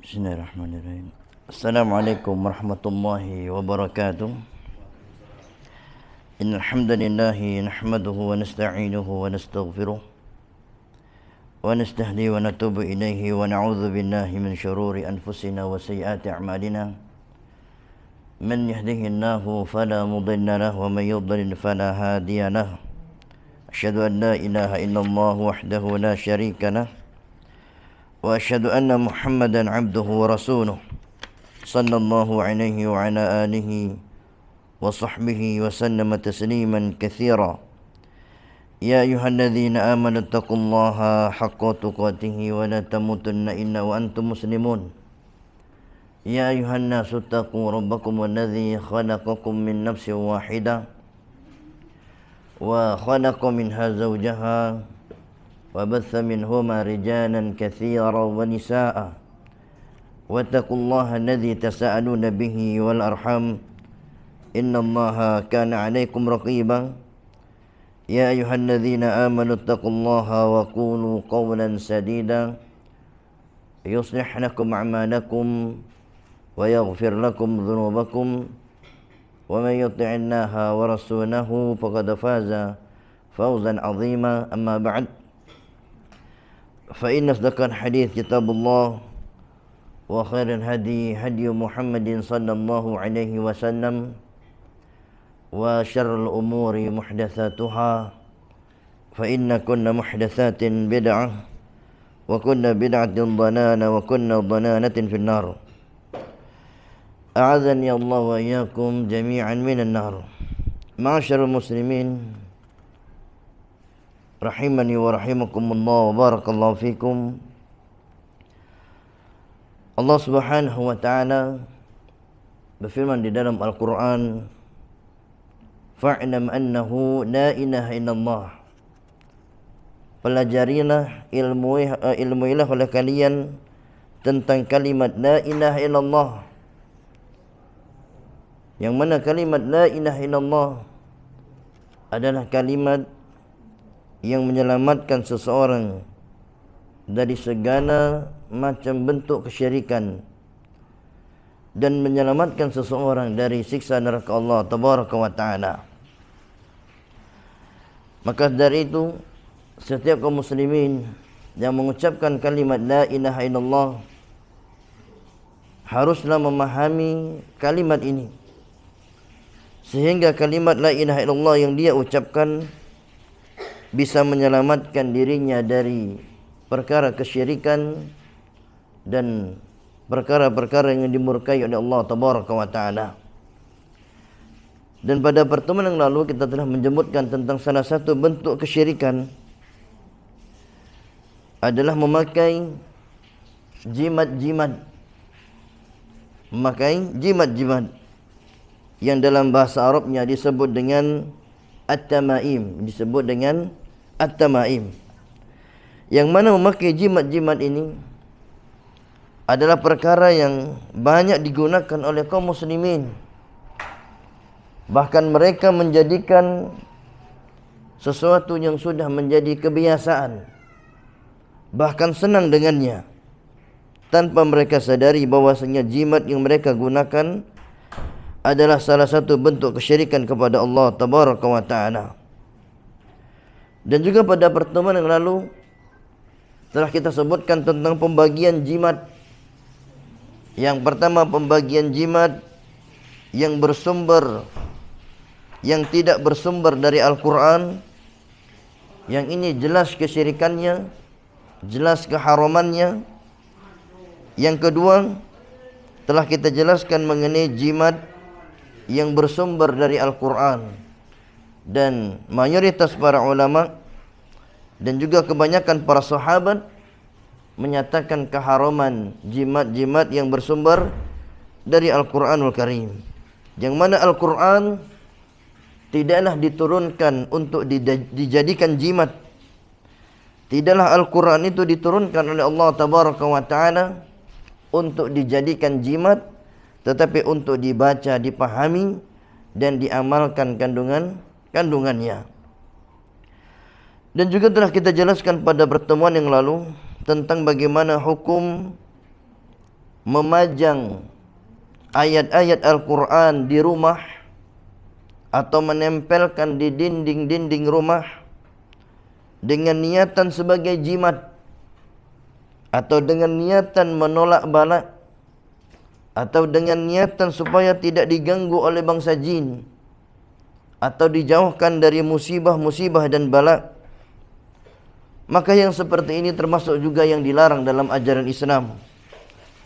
Bismillahirrahmanirrahim. Assalamualaikum warahmatullahi wabarakatuh. Innal hamdalillahi nahmaduhu wa nasta'inuhu wa nastaghfiruh wa nastahdi wa natubu ilayhi wa na'udzu billahi min shururi anfusina wa sayyiati a'malina. Man yahdihillahu fala mudilla lahu wa man yudlil fala hadiya lahu. Asyhadu an la ilaha illallah wahdahu la syarika lahu wa asyhadu anna Muhammadan abduhu wa rasuluh sallallahu alaihi wa ala alihi wa sahbihi wa sallama tasliman katsira. Ya ayyuhalladzina amanu taqullaha haqqa tuqatih wa la tamutunna illa wa antum muslimun. Ya ayyuhan nasu taqu rabbakum alladzi khalaqakum min nafsin wahidah wa khalaqa minha zawjaha وبث منهما رجالا كثيرا ونساء واتقوا الله الذي تساءلون به والأرحام إن الله كان عليكم رقيبا يا أيها الذين آمنوا اتقوا الله وقولوا قولا سديدا يصلح لكم أعمالكم ويغفر لكم ذنوبكم ومن يطع الله ورسوله فقد فاز فوزا عظيما. أما بعد فإن أصدق الحديث كتاب الله وخير الهدي هدي محمد صلى الله عليه وسلم وشر الأمور محدثاتها فإن كل محدثات بدعة وكل بدعة ضلالة وكل ضلالة في النار. أعاذني الله وإياكم جميعا من النار. معاشر المسلمين rahimani wa rahimakumullah wa barakallahu fikum. Allah Subhanahu wa ta'ala berfirman di dalam Al-Quran, fa'lam annahu la ilaha illallah, pelajarilah ilmuilah oleh kalian tentang kalimat la ilaha illallah, yang mana kalimat la ilaha illallah adalah kalimat yang menyelamatkan seseorang dari segala macam bentuk kesyirikan dan menyelamatkan seseorang dari siksa neraka Allah tabaraka wa ta'ala. Maka dari itu, setiap kaum muslimin yang mengucapkan kalimat la ilaha illallah haruslah memahami kalimat ini, sehingga kalimat la ilaha illallah yang dia ucapkan bisa menyelamatkan dirinya dari perkara kesyirikan dan perkara-perkara yang dimurkai oleh Allah tabaraka wa ta'ala. Dan pada pertemuan yang lalu kita telah menyebutkan tentang salah satu bentuk kesyirikan adalah memakai jimat-jimat. Memakai jimat-jimat yang dalam bahasa Arabnya disebut dengan at-tamaim, disebut dengan at-tamaim, yang mana memakai jimat-jimat ini adalah perkara yang banyak digunakan oleh kaum muslimin. Bahkan mereka menjadikan sesuatu yang sudah menjadi kebiasaan, bahkan senang dengannya, tanpa mereka sadari bahwasanya jimat yang mereka gunakan adalah salah satu bentuk kesyirikan kepada Allah tabaraka wa ta'ala. Dan juga pada pertemuan yang lalu telah kita sebutkan tentang pembagian jimat. Yang pertama, pembagian jimat yang bersumber, yang tidak bersumber dari Al-Quran. Yang ini jelas kesyirikannya, jelas keharamannya. Yang kedua, telah kita jelaskan mengenai jimat yang bersumber dari Al-Quran. Dan mayoritas para ulama dan juga kebanyakan para sahabat menyatakan keharaman jimat-jimat yang bersumber dari Al-Quranul Karim, yang mana Al-Quran tidaklah diturunkan untuk dijadikan jimat. Tidaklah Al-Quran itu diturunkan oleh Allah tabaraka wa ta'ala untuk dijadikan jimat, tetapi untuk dibaca, dipahami dan diamalkan kandungannya. Dan juga telah kita jelaskan pada pertemuan yang lalu tentang bagaimana hukum memajang ayat-ayat Al-Quran di rumah atau menempelkan di dinding-dinding rumah dengan niatan sebagai jimat atau dengan niatan menolak bala atau dengan niatan supaya tidak diganggu oleh bangsa jin atau dijauhkan dari musibah-musibah dan bala, maka yang seperti ini termasuk juga yang dilarang dalam ajaran Islam.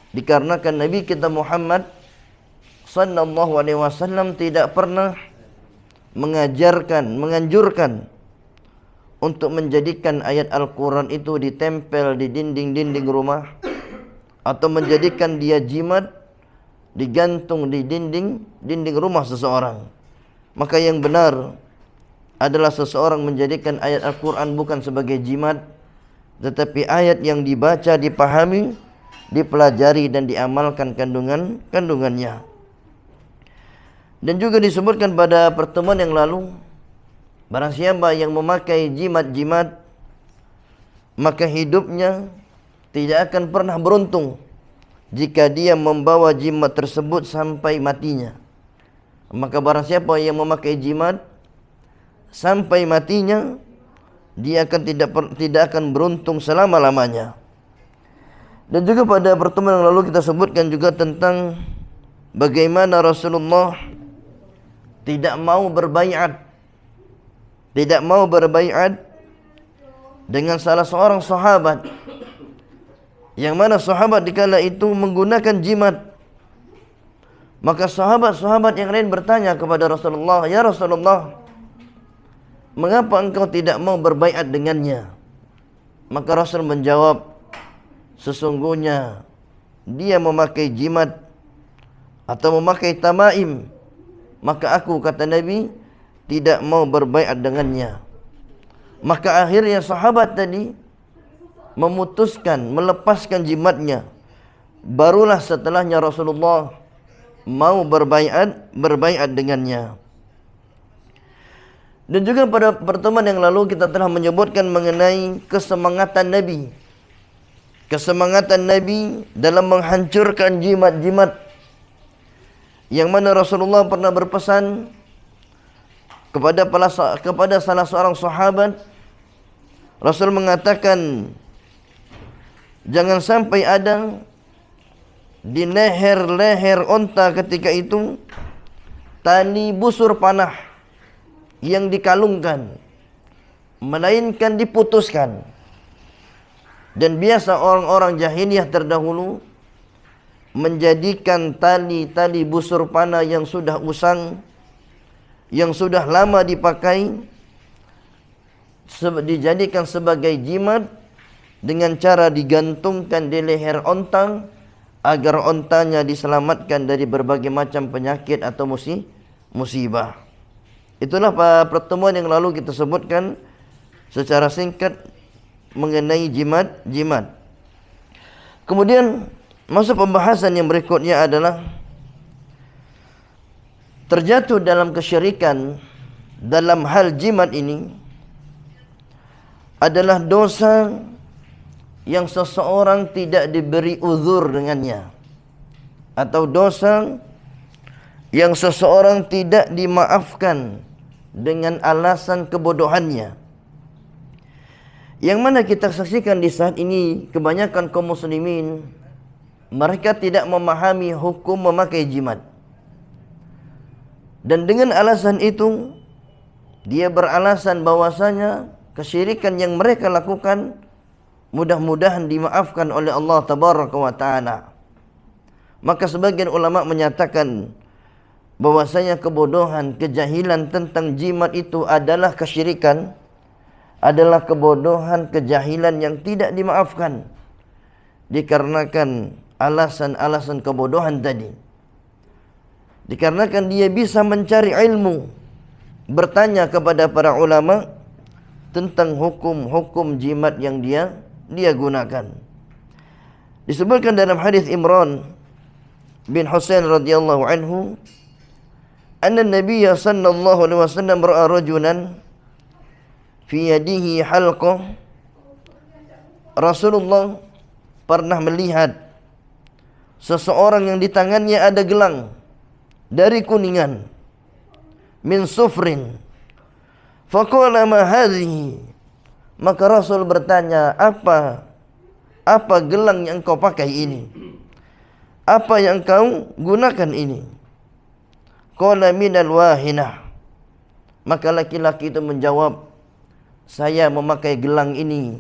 Dikarenakan Nabi kita Muhammad sallallahu alaihi wasallam tidak pernah menganjurkan untuk menjadikan ayat Al-Quran itu ditempel di dinding-dinding rumah atau menjadikan dia jimat digantung di dinding rumah seseorang. Maka yang benar adalah seseorang menjadikan ayat Al-Quran bukan sebagai jimat, tetapi ayat yang dibaca, dipahami, dipelajari dan diamalkan kandungannya. Dan juga disebutkan pada pertemuan yang lalu, barang siapa yang memakai jimat-jimat, maka hidupnya tidak akan pernah beruntung jika dia membawa jimat tersebut sampai matinya. Maka barang siapa yang memakai jimat sampai matinya, dia akan tidak akan beruntung selama-lamanya. Dan juga pada pertemuan yang lalu kita sebutkan juga tentang bagaimana Rasulullah tidak mau berbaiat dengan salah seorang sahabat, yang mana sahabat dikala itu menggunakan jimat. Maka sahabat-sahabat yang lain bertanya kepada Rasulullah, "Ya Rasulullah, mengapa engkau tidak mau berbaiat dengannya?" Maka Rasul menjawab, "Sesungguhnya dia memakai jimat atau memakai tamaim, maka aku," kata Nabi, "tidak mau berbaiat dengannya." Maka akhirnya sahabat tadi memutuskan melepaskan jimatnya. Barulah setelahnya Rasulullah mau berbaiat dengannya. Dan juga pada pertemuan yang lalu kita telah menyebutkan mengenai kesemangatan Nabi dalam menghancurkan jimat-jimat, yang mana Rasulullah pernah berpesan kepada salah seorang sahabat. Rasul mengatakan, jangan sampai ada di leher onta ketika itu tali busur panah yang dikalungkan, melainkan diputuskan. Dan biasa orang-orang jahiliyah terdahulu menjadikan tali-tali busur panah yang sudah usang, yang sudah lama dipakai, dijadikan sebagai jimat dengan cara digantungkan di leher onta agar ontanya diselamatkan dari berbagai macam penyakit atau musibah. Itulah pertemuan yang lalu kita sebutkan secara singkat mengenai jimat. Kemudian masuk pembahasan yang berikutnya adalah terjatuh dalam kesyirikan dalam hal jimat ini adalah dosa yang seseorang tidak diberi uzur dengannya, atau dosa yang seseorang tidak dimaafkan dengan alasan kebodohannya. Yang mana kita saksikan di saat ini kebanyakan kaum muslimin, mereka tidak memahami hukum memakai jimat. Dan dengan alasan itu, dia beralasan bahwasanya kesyirikan yang mereka lakukan mudah-mudahan dimaafkan oleh Allah Tabaraka wa Ta'ala. Maka sebagian ulama menyatakan bahwasanya kebodohan, kejahilan tentang jimat itu adalah kesyirikan, adalah kebodohan, kejahilan yang tidak dimaafkan dikarenakan alasan-alasan kebodohan tadi. Dikarenakan dia bisa mencari ilmu, bertanya kepada para ulama tentang hukum-hukum jimat yang dia gunakan. Disebutkan dalam hadis Imran bin Husain radhiyallahu anhu, anna Nabi sallallahu alaihi wasallam ra'a rajulan fi yadihi halqah. Rasulullah pernah melihat seseorang yang di tangannya ada gelang dari kuningan, min sufrin. Faqala ma hadhihi, maka Rasul bertanya, apa gelang yang engkau pakai ini? Apa yang engkau gunakan ini? Qala minal wahinah. Maka laki-laki itu menjawab, saya memakai gelang ini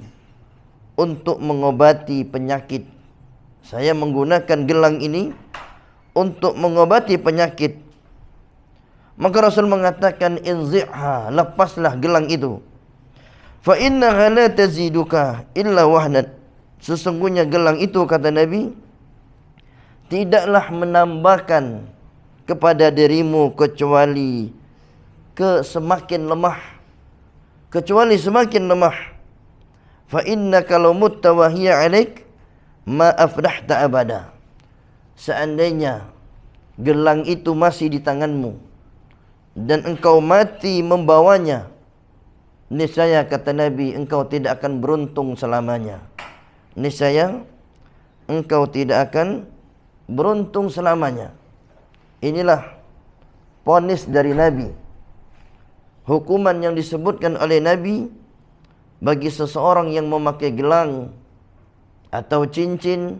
untuk mengobati penyakit. Saya menggunakan gelang ini untuk mengobati penyakit. Maka Rasul mengatakan, inzi'ha, lepaslah gelang itu. Fa innaha la taziduka illa wahnan. Sesungguhnya gelang itu, kata Nabi, tidaklah menambahkan kepada dirimu kecuali semakin lemah. Kecuali semakin lemah. Fa innaka law mutta wa hiya 'alaik ma aflahta abada. Seandainya gelang itu masih di tanganmu dan engkau mati membawanya, niscaya, kata Nabi, engkau tidak akan beruntung selamanya. Niscaya engkau tidak akan beruntung selamanya. Inilah vonis dari Nabi, hukuman yang disebutkan oleh Nabi bagi seseorang yang memakai gelang atau cincin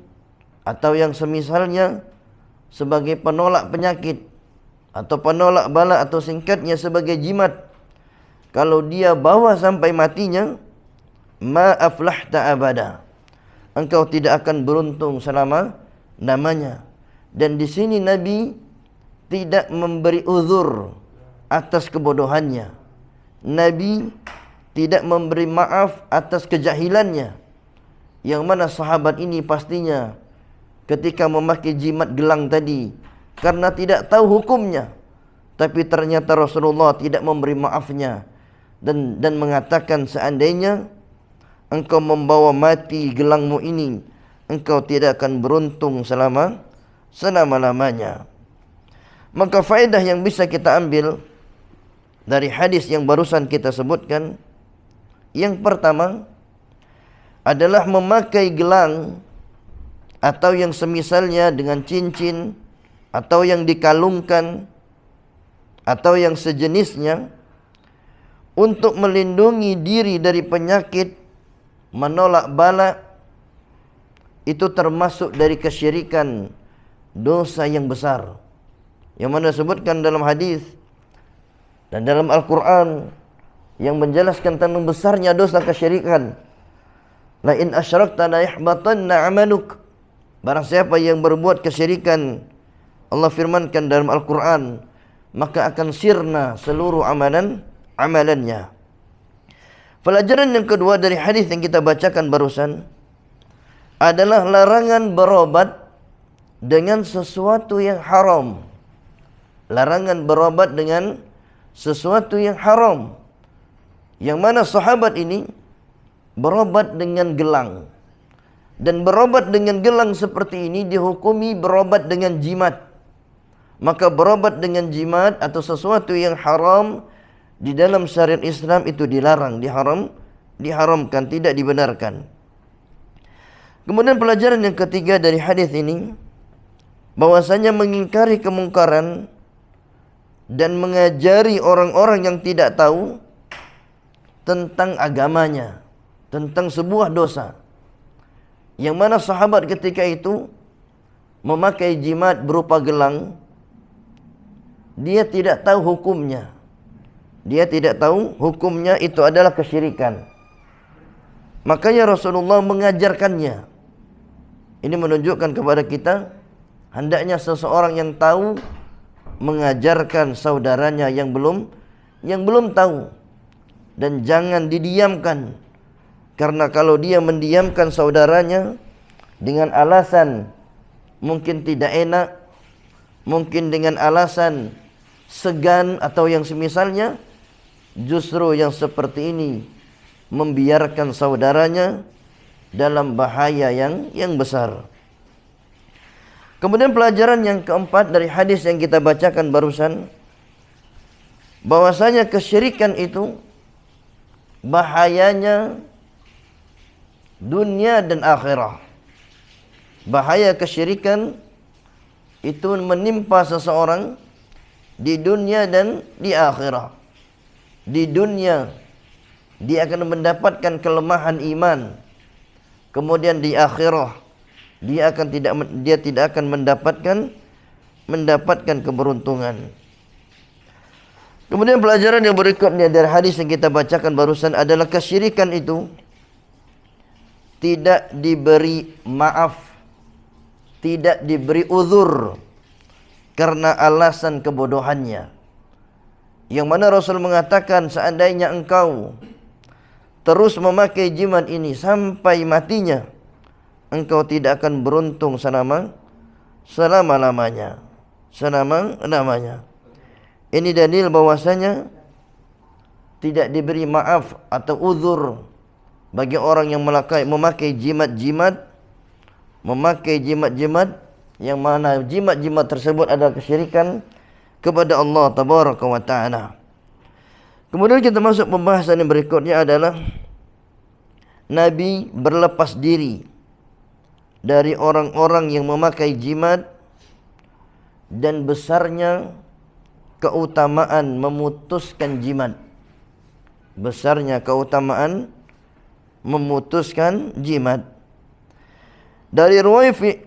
atau yang semisalnya sebagai penolak penyakit atau penolak bala, atau singkatnya sebagai jimat. Kalau dia bawa sampai matinya, ma aflahta abada, engkau tidak akan beruntung selama-lamanya. Dan di sini Nabi tidak memberi uzur atas kebodohannya. Nabi tidak memberi maaf atas kejahilannya. Yang mana sahabat ini pastinya ketika memakai jimat gelang tadi karena tidak tahu hukumnya, tapi ternyata Rasulullah tidak memberi maafnya dan mengatakan, seandainya engkau membawa mati gelangmu ini, engkau tidak akan beruntung selama-lamanya. Maka faedah yang bisa kita ambil dari hadis yang barusan kita sebutkan, yang pertama adalah memakai gelang atau yang semisalnya dengan cincin atau yang dikalungkan atau yang sejenisnya untuk melindungi diri dari penyakit, menolak bala, itu termasuk dari kesyirikan, dosa yang besar, yang mana disebutkan dalam hadis dan dalam Al-Quran yang menjelaskan tentang besarnya dosa kesyirikan. La in asyrakta la yahbatanna amaluk. Barang siapa yang berbuat kesyirikan, Allah firmankan dalam Al-Quran, maka akan sirna seluruh amalannya. Pelajaran yang kedua dari hadis yang kita bacakan barusan adalah larangan berobat dengan sesuatu yang haram. Larangan berobat dengan sesuatu yang haram. Yang mana sahabat ini berobat dengan gelang. Dan berobat dengan gelang seperti ini dihukumi berobat dengan jimat. Maka berobat dengan jimat atau sesuatu yang haram di dalam syariat Islam itu dilarang, diharamkan, tidak dibenarkan. Kemudian pelajaran yang ketiga dari hadis ini, bahwasanya mengingkari kemungkaran dan mengajari orang-orang yang tidak tahu tentang agamanya, tentang sebuah dosa. Yang mana sahabat ketika itu memakai jimat berupa gelang, dia tidak tahu hukumnya. Dia tidak tahu hukumnya itu adalah kesyirikan. Makanya Rasulullah mengajarkannya. Ini menunjukkan kepada kita, hendaknya seseorang yang tahu mengajarkan saudaranya yang belum tahu. Dan jangan didiamkan. Karena kalau dia mendiamkan saudaranya dengan alasan mungkin tidak enak, mungkin dengan alasan segan atau yang semisalnya, justru yang seperti ini membiarkan saudaranya dalam bahaya yang besar. Kemudian pelajaran yang keempat dari hadis yang kita bacakan barusan, bahwasanya kesyirikan itu bahayanya dunia dan akhirah. Bahaya kesyirikan itu menimpa seseorang di dunia dan di akhirat. Di dunia dia akan mendapatkan kelemahan iman. Kemudian di akhirat dia tidak akan mendapatkan keberuntungan. Kemudian pelajaran yang berikutnya dari hadis yang kita bacakan barusan adalah kesyirikan itu tidak diberi maaf, tidak diberi uzur karena alasan kebodohannya. Yang mana Rasul mengatakan, seandainya engkau terus memakai jimat ini sampai matinya, engkau tidak akan beruntung selama-lamanya. Ini dalil bahwasanya tidak diberi maaf atau uzur bagi orang yang memakai jimat-jimat yang mana jimat-jimat tersebut adalah kesyirikan kepada Allah Tabaraka wa Ta'ala. Kemudian kita masuk pembahasan yang berikutnya adalah Nabi berlepas diri dari orang-orang yang memakai jimat dan besarnya keutamaan memutuskan jimat. Besarnya keutamaan memutuskan jimat. Dari Ruwaifi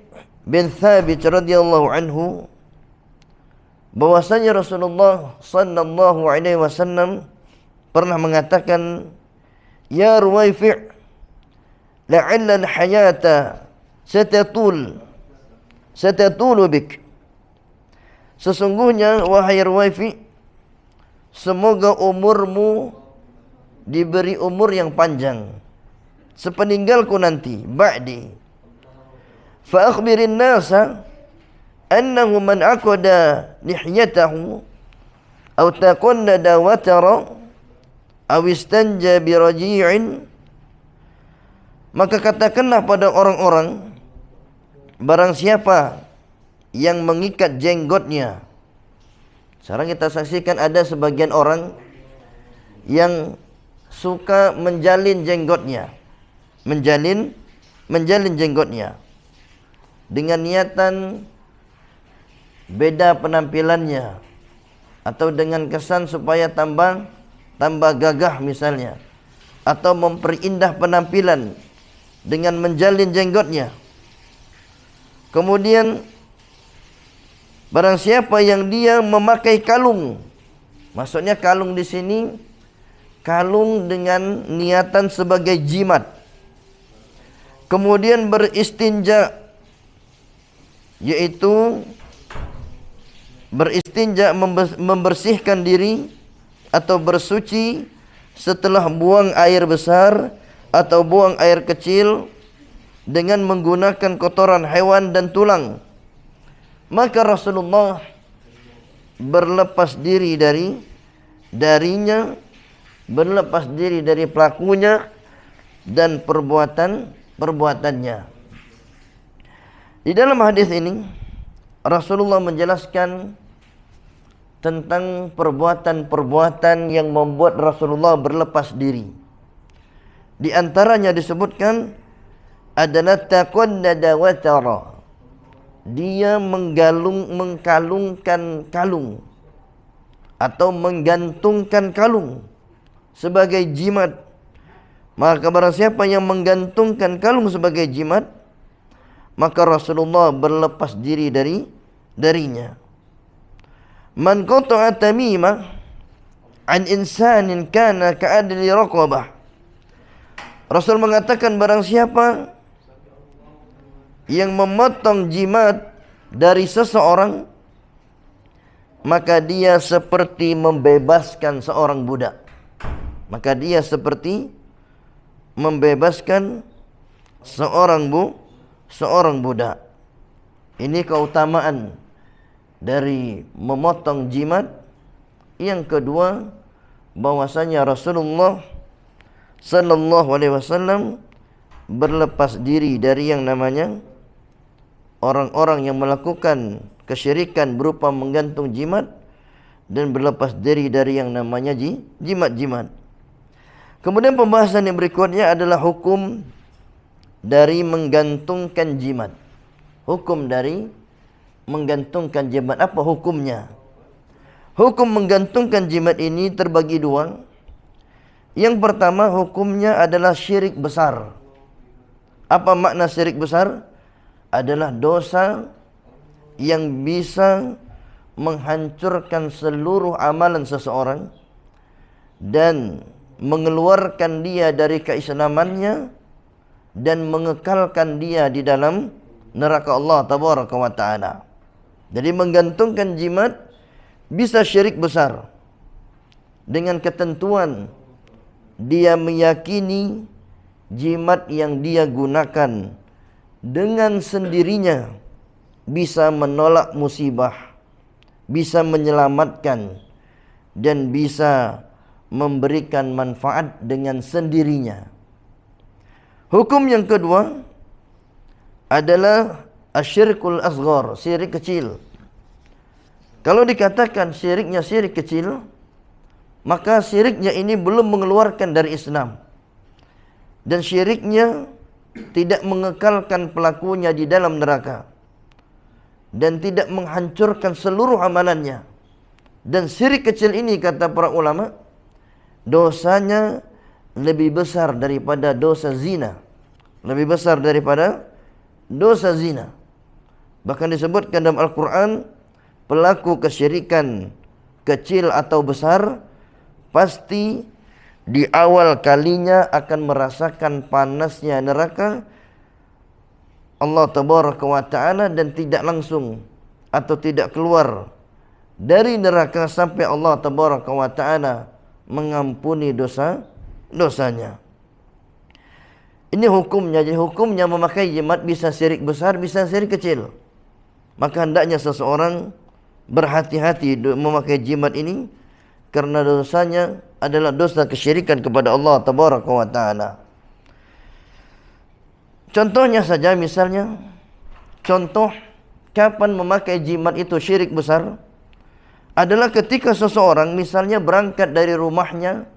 bin Thabit radhiyallahu anhu bahwasanya Rasulullah sallallahu alaihi wasallam pernah mengatakan, "Ya Ruwaifi, la'alla al-hayata satatulu bik." Sesungguhnya wahai Ruwaifi, semoga umurmu diberi umur yang panjang sepeninggalku nanti, ba'di. Fa akhbirin nasa annahu man aqada lihyatahu aw taqannada watara aw istanja bi raji'in, maka katakanlah pada orang-orang, barang siapa yang mengikat jenggotnya. Sekarang kita saksikan ada sebagian orang yang suka menjalin jenggotnya, menjalin jenggotnya dengan niatan beda penampilannya atau dengan kesan supaya tambah gagah misalnya, atau memperindah penampilan dengan menjalin jenggotnya. Kemudian barang siapa yang dia memakai kalung, maksudnya kalung di sini kalung dengan niatan sebagai jimat. Kemudian beristinja, yaitu beristinja membersihkan diri atau bersuci setelah buang air besar atau buang air kecil dengan menggunakan kotoran hewan dan tulang. Maka Rasulullah berlepas diri darinya, berlepas diri dari pelakunya dan perbuatannya. Di dalam hadis ini Rasulullah menjelaskan tentang perbuatan-perbuatan yang membuat Rasulullah berlepas diri. Di antaranya disebutkan adalah taqannada watara. Dia mengkalungkan kalung atau menggantungkan kalung sebagai jimat. Maka barang siapa yang menggantungkan kalung sebagai jimat, maka Rasulullah berlepas diri darinya. Man qata'a tamimah an insanin kana ka'adli raqabah. Rasul mengatakan barang siapa yang memotong jimat dari seseorang, maka dia seperti membebaskan seorang budak. Maka dia seperti membebaskan seorang budak. Ini keutamaan dari memotong jimat. Yang kedua, bahwasanya Rasulullah sallallahu alaihi wasallam berlepas diri dari yang namanya orang-orang yang melakukan kesyirikan berupa menggantung jimat, dan berlepas diri dari yang namanya jimat-jimat. Kemudian pembahasan yang berikutnya adalah hukum dari menggantungkan jimat. Hukum dari menggantungkan jimat. Apa hukumnya? Hukum menggantungkan jimat ini terbagi dua. Yang pertama, hukumnya adalah syirik besar. Apa makna syirik besar? Adalah dosa yang bisa menghancurkan seluruh amalan seseorang dan mengeluarkan dia dari keislamannya dan mengekalkan dia di dalam neraka Allah Tabaraka wa Ta'ala. Jadi menggantungkan jimat bisa syirik besar dengan ketentuan dia meyakini jimat yang dia gunakan dengan sendirinya bisa menolak musibah, bisa menyelamatkan, dan bisa memberikan manfaat dengan sendirinya. Hukum yang kedua adalah asyirkul asghar, syirik kecil. Kalau dikatakan syiriknya syirik kecil, maka syiriknya ini belum mengeluarkan dari Islam. Dan syiriknya tidak mengekalkan pelakunya di dalam neraka. Dan tidak menghancurkan seluruh amalannya. Dan syirik kecil ini, kata para ulama, dosanya lebih besar daripada dosa zina. Lebih besar daripada dosa zina. Bahkan disebutkan dalam Al-Quran, pelaku kesyirikan kecil atau besar pasti di awal kalinya akan merasakan panasnya neraka Allah Tabaraka wa Ta'ala dan tidak langsung atau tidak keluar dari neraka sampai Allah Tabaraka wa Ta'ala mengampuni dosanya. Ini hukumnya. Jadi hukumnya memakai jimat bisa syirik besar, bisa syirik kecil. Maka hendaknya seseorang berhati-hati memakai jimat ini, karena dosanya adalah dosa kesyirikan kepada Allah Tabaraka wa Ta'ala. Contohnya saja, misalnya, contoh kapan memakai jimat itu syirik besar adalah ketika seseorang misalnya berangkat dari rumahnya,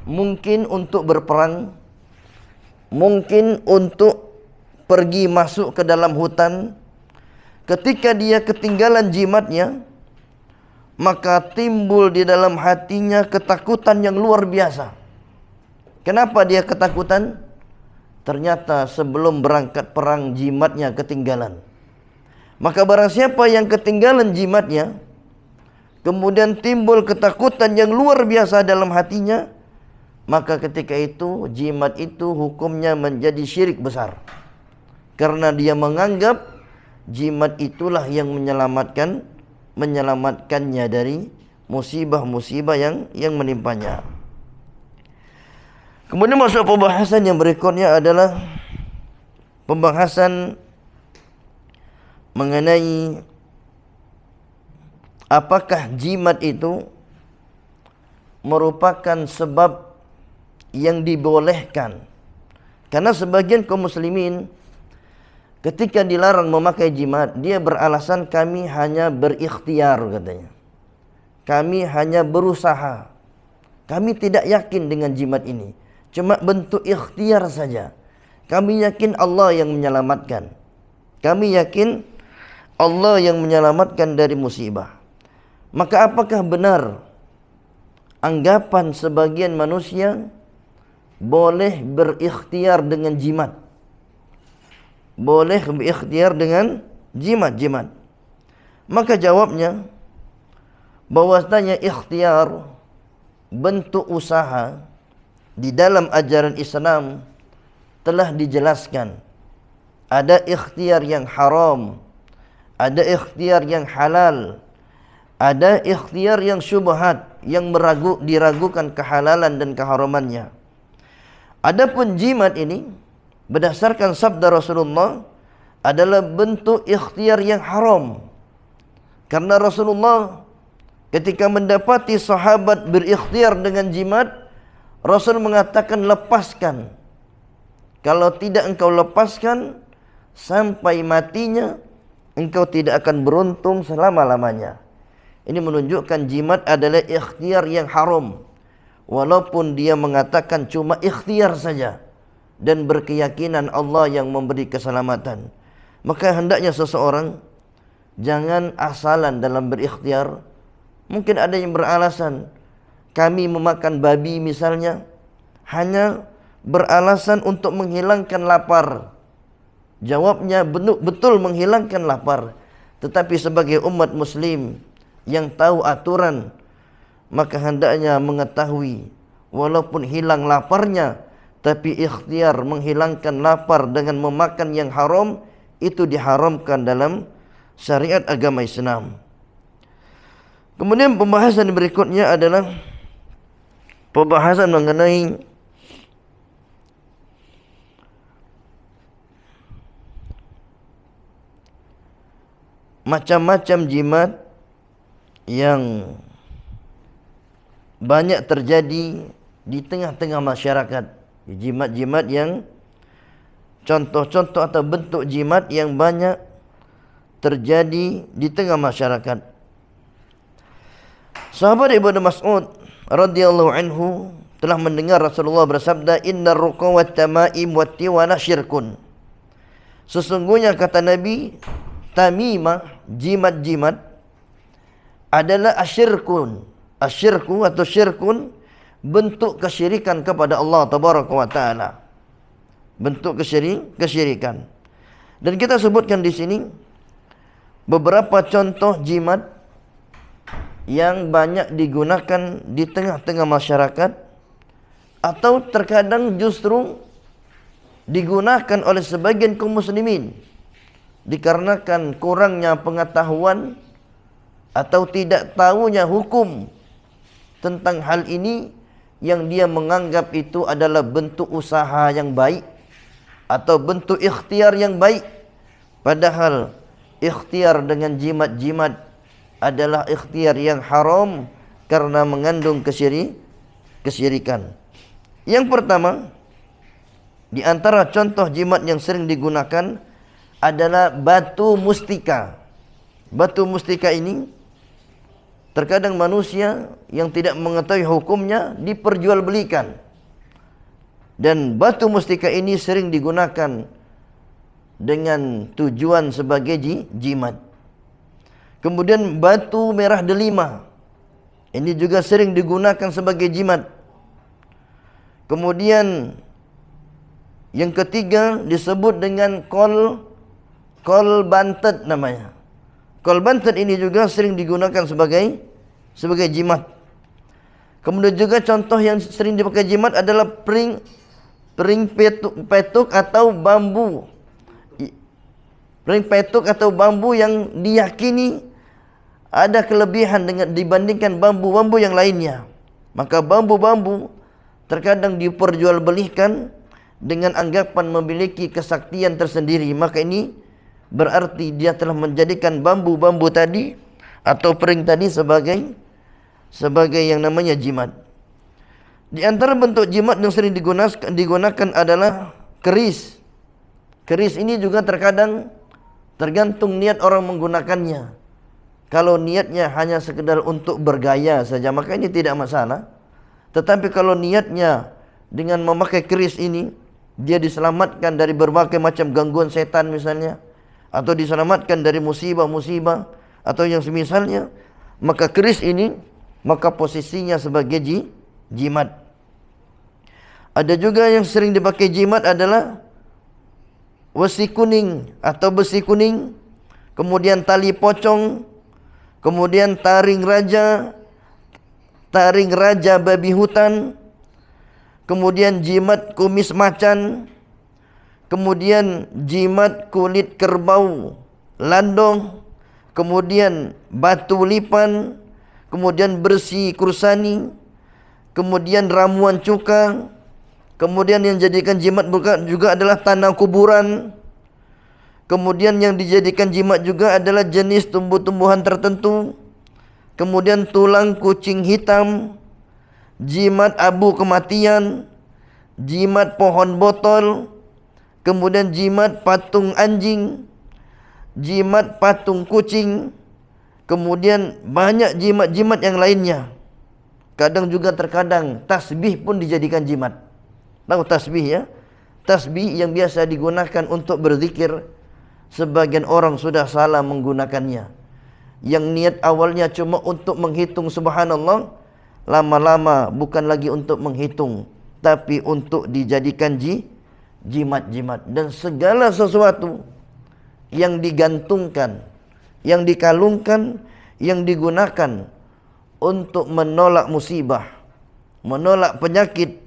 mungkin untuk berperang, mungkin untuk pergi masuk ke dalam hutan. Ketika dia ketinggalan jimatnya, maka timbul di dalam hatinya ketakutan yang luar biasa. Kenapa dia ketakutan? Ternyata sebelum berangkat perang jimatnya ketinggalan. Maka barang siapa yang ketinggalan jimatnya, kemudian timbul ketakutan yang luar biasa dalam hatinya, maka ketika itu jimat itu hukumnya menjadi syirik besar. Karena dia menganggap jimat itulah yang menyelamatkannya dari musibah-musibah yang menimpanya. Kemudian masuk pembahasan yang berikutnya adalah pembahasan mengenai apakah jimat itu merupakan sebab yang dibolehkan. Karena sebagian kaum muslimin ketika dilarang memakai jimat, dia beralasan kami hanya berikhtiar, katanya. Kami hanya berusaha. Kami tidak yakin dengan jimat ini. Cuma bentuk ikhtiar saja. Kami yakin Allah yang menyelamatkan. Kami yakin Allah yang menyelamatkan dari musibah. Maka apakah benar anggapan sebagian manusia boleh berikhtiar dengan jimat? Boleh berikhtiar dengan jimat-jimat? Maka jawabnya bahwasanya ikhtiar, bentuk usaha di dalam ajaran Islam telah dijelaskan. Ada ikhtiar yang haram, ada ikhtiar yang halal, ada ikhtiar yang syubhat, yang diragukan kehalalan dan keharamannya. Adapun jimat ini berdasarkan sabda Rasulullah adalah bentuk ikhtiar yang haram. Karena Rasulullah ketika mendapati sahabat berikhtiar dengan jimat, Rasul mengatakan lepaskan. Kalau tidak engkau lepaskan sampai matinya, engkau tidak akan beruntung selama-lamanya. Ini menunjukkan jimat adalah ikhtiar yang haram. Walaupun dia mengatakan cuma ikhtiar saja dan berkeyakinan Allah yang memberi keselamatan. Maka hendaknya seseorang Jangan asalan dalam berikhtiar. Mungkin ada yang beralasan, kami memakan babi misalnya, hanya beralasan untuk menghilangkan lapar. Jawabnya betul menghilangkan lapar. Tetapi sebagai umat muslim yang tahu aturan, maka hendaknya mengetahui walaupun hilang laparnya, tapi ikhtiar menghilangkan lapar dengan memakan yang haram, itu diharamkan dalam syariat agama Islam. Kemudian pembahasan berikutnya adalah pembahasan mengenai macam-macam jimat yang banyak terjadi di tengah-tengah masyarakat. Jimat-jimat yang contoh-contoh atau bentuk jimat yang banyak terjadi di tengah masyarakat. Sahabat Ibnu Mas'ud radhiyallahu anhu telah mendengar Rasulullah bersabda, "Innar ruqa wat tamaim wat tiwala syirkun." Sesungguhnya kata Nabi, tamimah, jimat-jimat adalah asyirkun. Asyirku atau syirkun, bentuk kesyirikan kepada Allah tabaraka wa taala. Bentuk kesyirikan. Dan kita sebutkan di sini beberapa contoh jimat yang banyak digunakan di tengah-tengah masyarakat, atau terkadang justru digunakan oleh sebagian kaum muslimin dikarenakan kurangnya pengetahuan atau tidak tahunya hukum tentang hal ini, yang dia menganggap itu adalah bentuk usaha yang baik atau bentuk ikhtiar yang baik. Padahal ikhtiar dengan jimat-jimat adalah ikhtiar yang haram karena mengandung kesyirikan. Yang pertama, di antara contoh jimat yang sering digunakan adalah batu mustika. Batu mustika ini terkadang manusia yang tidak mengetahui hukumnya diperjualbelikan. Dan batu mustika ini sering digunakan dengan tujuan sebagai jimat. Kemudian batu merah delima, ini juga sering digunakan sebagai jimat. Kemudian yang ketiga disebut dengan kol bantet namanya. Kol bantet ini juga sering digunakan sebagai jimat. Kemudian juga contoh yang sering dipakai jimat adalah pring petuk atau bambu. Pring petuk atau bambu yang diyakini ada kelebihan dibandingkan bambu-bambu yang lainnya. Maka bambu-bambu terkadang diperjualbelikan dengan anggapan memiliki kesaktian tersendiri. Maka ini berarti dia telah menjadikan bambu-bambu tadi atau pring tadi sebagai yang namanya jimat. Di antara bentuk jimat yang sering digunakan adalah keris. Keris ini juga terkadang tergantung niat orang menggunakannya. Kalau niatnya hanya sekedar untuk bergaya saja, maka ini tidak masalah. Tetapi kalau niatnya dengan memakai keris ini, dia diselamatkan dari berbagai macam gangguan setan misalnya, atau diselamatkan dari musibah-musibah atau yang semisalnya, maka keris ini, maka posisinya sebagai jimat. Ada juga yang sering dipakai jimat adalah wesi kuning atau besi kuning, kemudian tali pocong, kemudian taring raja babi hutan, kemudian jimat kumis macan, kemudian jimat kulit kerbau landong, kemudian batu lipan, kemudian bersi kursani, kemudian ramuan cuka, kemudian yang dijadikan jimat juga adalah tanah kuburan, kemudian yang dijadikan jimat juga adalah jenis tumbuh-tumbuhan tertentu, kemudian tulang kucing hitam, jimat abu kematian, jimat pohon botol, kemudian jimat patung anjing, jimat patung kucing, kemudian banyak jimat-jimat yang lainnya. Kadang juga terkadang tasbih pun dijadikan jimat. Tahu tasbih ya? Tasbih yang biasa digunakan untuk berzikir sebagian orang sudah salah menggunakannya. Yang niat awalnya cuma untuk menghitung subhanallah, lama-lama bukan lagi untuk menghitung, tapi untuk dijadikan jimat-jimat. Dan segala sesuatu yang digantungkan, yang dikalungkan, yang digunakan untuk menolak musibah, menolak penyakit,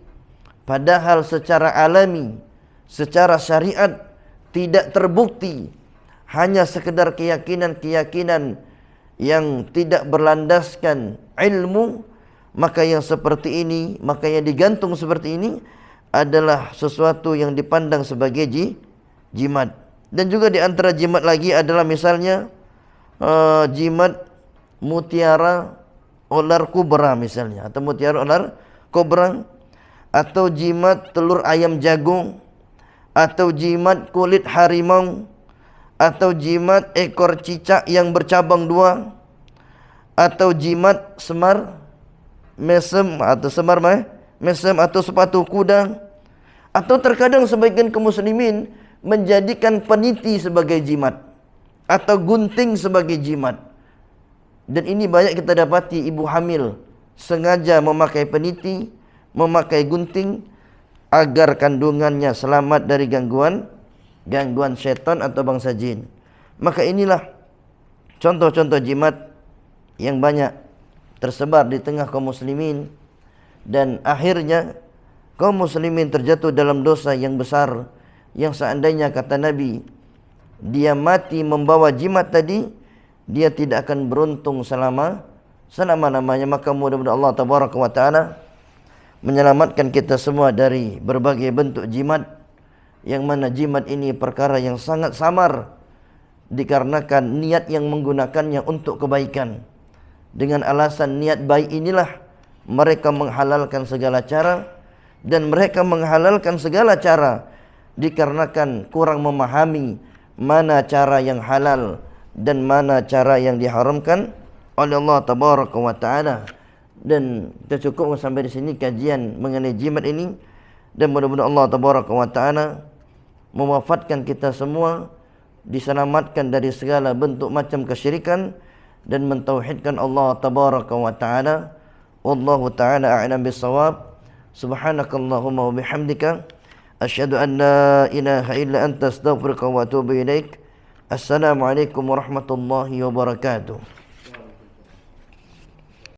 padahal secara alami, secara syariat tidak terbukti, hanya sekedar keyakinan-keyakinan yang tidak berlandaskan ilmu, maka yang seperti ini, maka yang digantung seperti ini adalah sesuatu yang dipandang sebagai jimat. Dan juga di antara jimat lagi adalah misalnya jimat mutiara ular kobra misalnya, atau mutiara ular kobra, atau jimat telur ayam jagung, atau jimat kulit harimau, atau jimat ekor cicak yang bercabang dua, atau jimat semar mesem atau semar mesem atau sepatu kuda, atau terkadang sebagian kaum muslimin menjadikan peniti sebagai jimat atau gunting sebagai jimat. Dan ini banyak kita dapati ibu hamil sengaja memakai peniti, memakai gunting agar kandungannya selamat dari gangguan syaitan atau bangsa jin. Maka inilah contoh-contoh jimat yang banyak tersebar di tengah kaum muslimin, dan akhirnya kaum muslimin terjatuh dalam dosa yang besar, yang seandainya kata Nabi dia mati membawa jimat tadi, dia tidak akan beruntung selama-lamanya. Maka mudah-mudahan Allah tabaraka wa taala menyelamatkan kita semua dari berbagai bentuk jimat, yang mana jimat ini perkara yang sangat samar, dikarenakan niat yang menggunakannya untuk kebaikan. Dengan alasan niat baik inilah mereka menghalalkan segala cara, dan mereka menghalalkan segala cara dikarenakan kurang memahami mana cara yang halal dan mana cara yang diharamkan oleh Allah tabaraka wa taala. Dan kita cukup sampai di sini kajian mengenai jimat ini, dan mudah-mudahan Allah tabaraka wa taala mewafatkan kita semua diselamatkan dari segala bentuk macam kesyirikan dan mentauhidkan Allah tabaraka wa taala. Wallahu taala a'lam bissawab. Subhanakallahumma wa bihamdika asyhadu an la ilaha illa anta astaghfiruka wa atubu ilaik. Assalamualaikum warahmatullahi wabarakatuh.